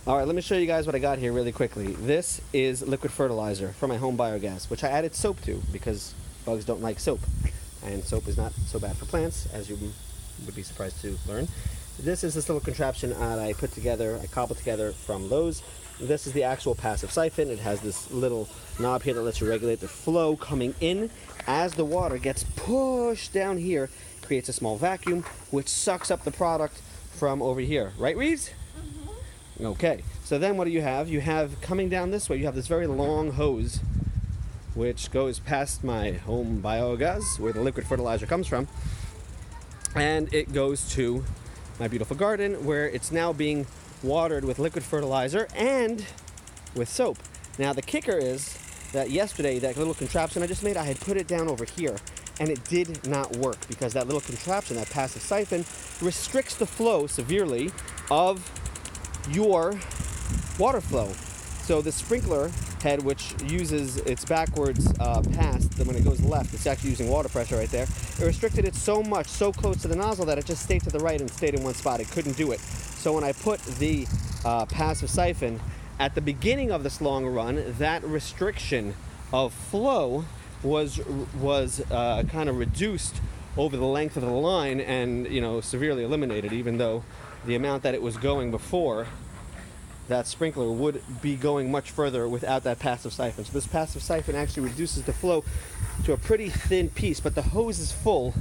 All right, let me show you guys what I got here really quickly. This is liquid fertilizer for my Homebiogas, which I added soap to because bugs don't like soap. And soap is not so bad for plants, as you would be surprised to learn. This is this little contraption that I put together, I cobbled together from Lowe's. This is the actual passive siphon. It has this little knob here that lets you regulate the flow coming in. As the water gets pushed down here, creates a small vacuum, which sucks up the product from over here. Right, Reeves? Mm-hmm. Okay, so then what do you have? You have, coming down this way, you have this very long hose, which goes past my Homebiogas, where the liquid fertilizer comes from, and it goes to my beautiful garden, where it's now being watered with liquid fertilizer and with soap. Now the kicker is that yesterday, that little contraption I just made, I had put it down over here, and it did not work because that little contraption, that passive siphon, restricts the flow severely of your water flow. So the sprinkler head, which uses its backwards pass, then when it goes left, it's actually using water pressure right there. It restricted it so much, so close to the nozzle, that it just stayed to the right and stayed in one spot. It couldn't do it. So when I put the passive siphon at the beginning of this long run, that restriction of flow was kind of reduced over the length of the line and, severely eliminated, even though the amount that it was going before that sprinkler would be going much further without that passive siphon. So this passive siphon actually reduces the flow to a pretty thin piece, but the hose is full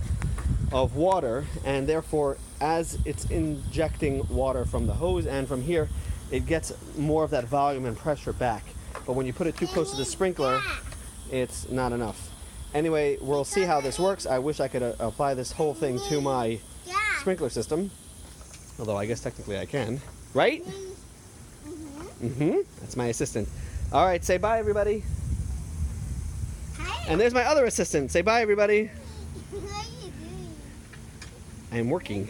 of water, and therefore as it's injecting water from the hose and from here, it gets more of that volume and pressure back. But when you put it too close to the sprinkler, it's not enough. Anyway, we'll see how this works. I wish I could apply this whole thing to my sprinkler system, although I guess technically I can, right? That's my assistant. All right, say bye, everybody. Hi. And there's my other assistant. Say bye, everybody. I am working.